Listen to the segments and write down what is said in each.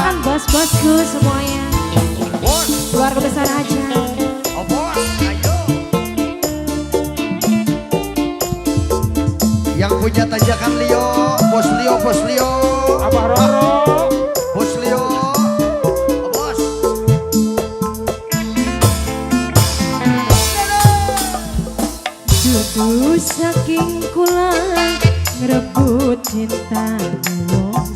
Silakan bos-bosku semuanya. Keluarga besar aja. Oh bos, ayo. Yang punya tanjakan Leo, bos Leo, bos Leo. Abah Roro. Bos Leo. Oh, bos. Dudu saking kula ngerebut cinta wong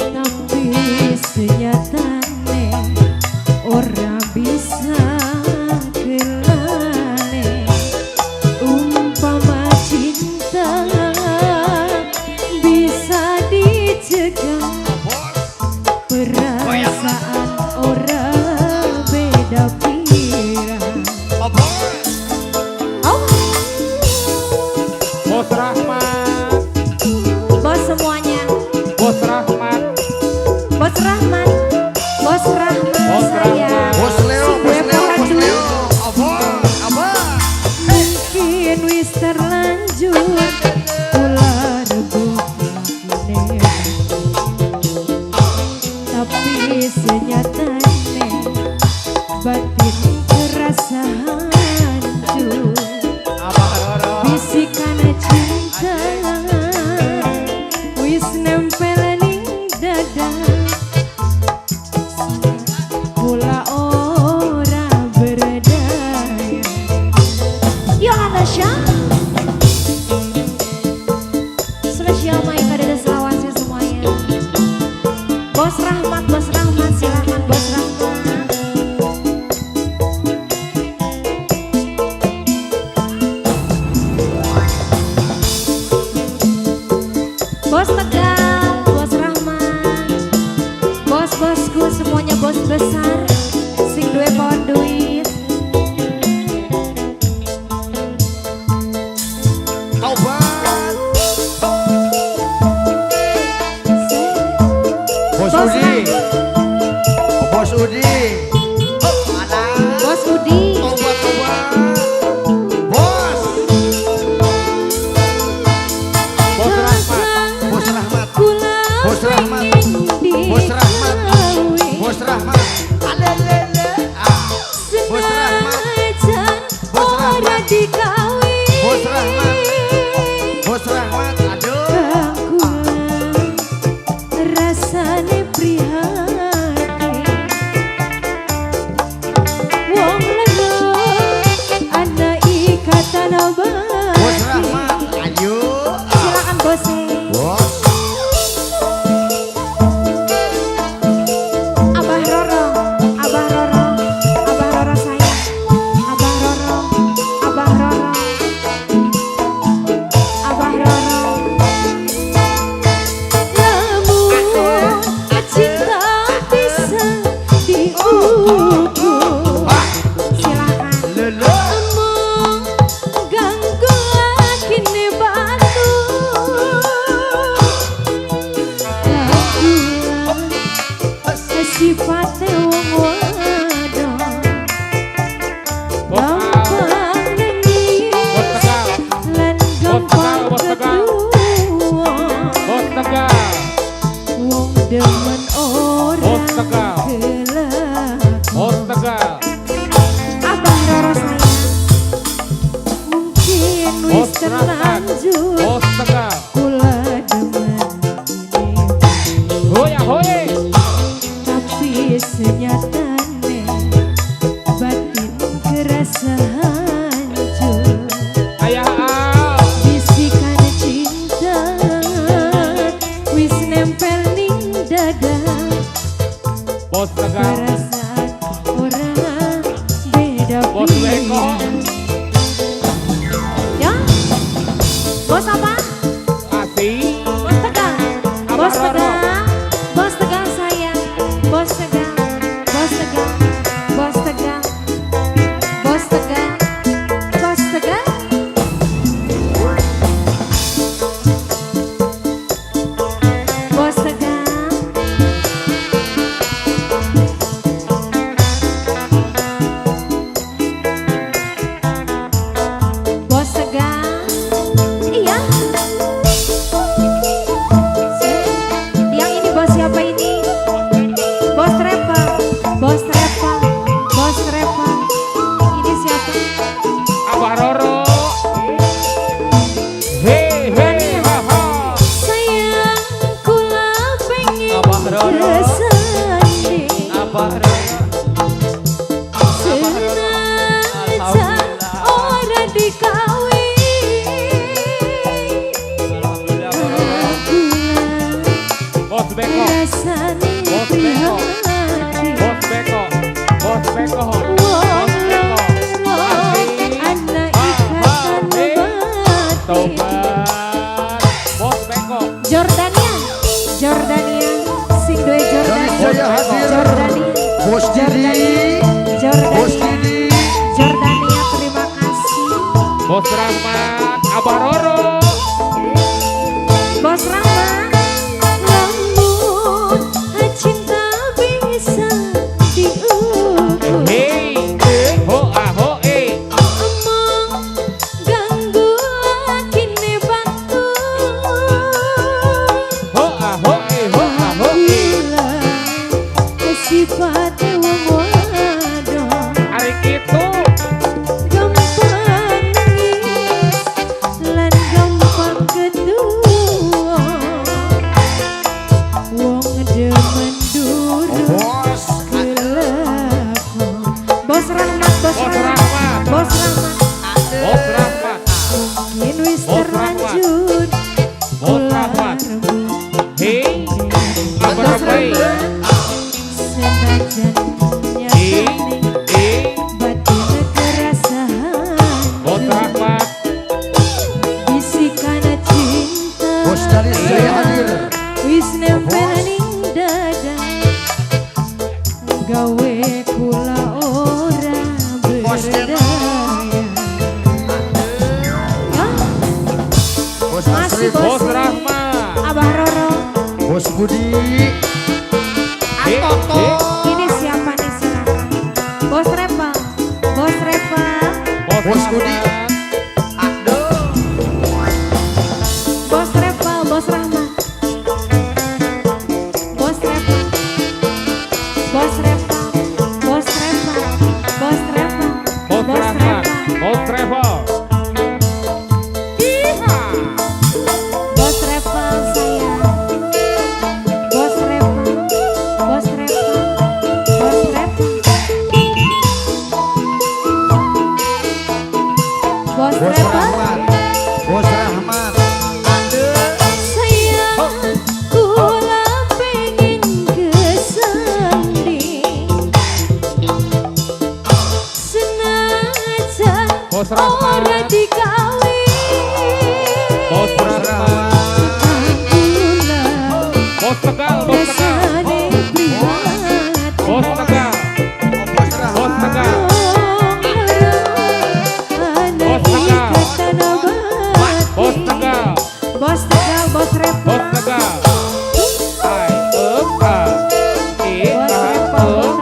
tapi senyatane ora bisa kelane. Umpama cinta bisa dicegah, perasaan ora beda pirang. Oh bos. Bos Rahmat. Bos semuanya. Bos Rahmat. Bos Rahmat. Bos Rahmat Bos saya. Rahmat. Bos Leo, bos Leo, bos Leo. Oh bos, abah. Mungkin wis terlanjur kula rebut lakine, tapi senyatane batin kerasa hancur. Abah Roro. Bisikan cinta wis nempel ning dada, kula ora berdaya. Yohanesha spesial main pada Selawasi semuanya. Bos Rahmat silakan Bos Rahmat. Bos Tegal, Bos Rahmat, bos-bosku semuanya bos besar, sing duwe pohon duit. Taubat. Bos Bos Udi. Oh, bos Udi. Mana? Bos Udi, Taubat, taubat. Bos. Bos Rahmat. Bos Rahmat. kula Bos Rahmat. pengen Bos Rahmat. dikawin. Bos Rahmat. Alelele. Ah. Bos Rahmat. Senajan Bos ora Rahmat. dikawin. Bos Rahmat. Bos Rahmat. Aduh. Kangkula rasane prihatin, wong loro ana ikatan Bos batin. Rahmat. Ayo. Silakan bos. Bos. Abah Roro, Abah Roro, Abah Roro saya, Abah Roro, Abah Roro, Abah Roro. Namun cinta bisa diukur. Silakan. Lele. Emang ganggu kini batu. Sifatnya wong wadon gampang nangis lan gampang Bos Tegal. kedua. Bos Tegal. Wong demen Bos orang Tegal. kelak. Bos Tegal. Abah Roro saya mungkin wis Bos Rahmat. terlanjur Bos Tegal. kula demen ini, Hoya hoye. tapi senyatane batin kerasa hancur. Ayah Al. Bisikan cinta wis nempel ning dada, Bos Tegal. perasaan orang beda Bos Leko. pilihan. Ya, bos apa? Asih. Bos Tegal. Bos Tegal. Bos Tegal saya. Bos Tegal. Bos Tegal. Bos Tegal. Bos Tegal. Bos Tegal. Bos Tegal. Bos Didi, Bos Didi, Jordania terima kasih. Bos Rahmat, Abah Roro. Bos Rahmat, namun cinta bisa diukur. Hei, ho ah ho Omong ganggu kini batu. ho ah ho ho ah ho Gila sifat wong wadon Ari kitu. gampang nangis lan gampang kedua. Wong demen durung Bos, kelakon. Bos Rahmat, Bos Bos Rahmat, Rahmat, Bos Rahmat. Bos Rahmat, Mungkin wis Bos Rahmat. terlanjur Bos Rahmat. Hei, Abah Bos Rabai. Rahmat, senajan nyatane batin kerasahan Bos Rahmat, bisikan cinta Bos dari Jaya hadir. wis nempel ning dada gawe kula ora Bos berdaya. Hah? Bos Masih Asrif, Bos Rahmat. Abah Roro, Bos Budi, Toto. ini siapa nih silakan. Bos Repa, Bos Repa, Bos Budi. Rahmat. Aduh, Bos Repa, Bos Rahmat, Bos Repa, Bos Repa, Bos Repa, Bos Repa, Bos Rahmat, Bos Travel. Iha. Bos Repa sayang, Bos Repa, Bos Repa, Bos Repa, Bos Bos Repa. Rahmat, Bos Rahmat. Aduh, Sayang, kula pengen kesanding senajan Bos Rahmat. ora dikawin. Bos Rahmat. Kula Bos Tegal, Bos Tegal. rasane prihatin. Bos Tegal, Bos Bos Rahmat. Tegal. Anak Bos Tegal. ikatan abadi. Bos Tegal, Bos Tegal, Bos Repa. Bos Tegal. Hai, ah. Bos Repa, Bos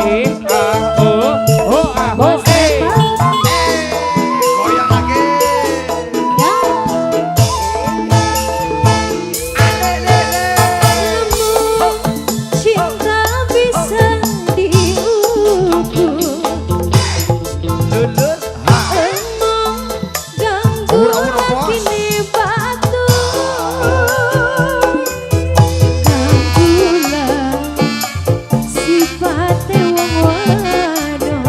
Repa. Ho ah ho Bos Repa. Goyang lagi. Ya. Namun cinta bisa diukur. Lulus. Ha. Emang ganggu Ura-ura, Bos. kini batu. Ganggulah sifatnya wong wadon.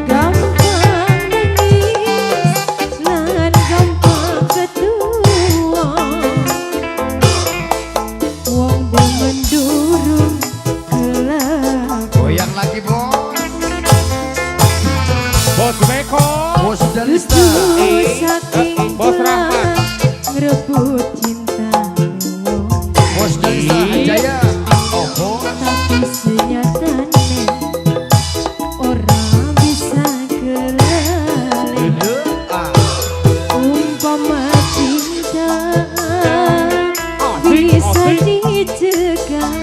Gampang nangis lan gampang ketua. Wong demen durung kelak. Goyang lagi, Bos. Bos Beko. Bos Dalista. Dudu saking Bos telah Rahmat. ngerebut cinta wong. Bos Dalista Jaya. Oh, Bos. Tapi senyatane orang bisa kelalen. Aduh, ah. Umpama cinta Asik, bisa asik. dicegah,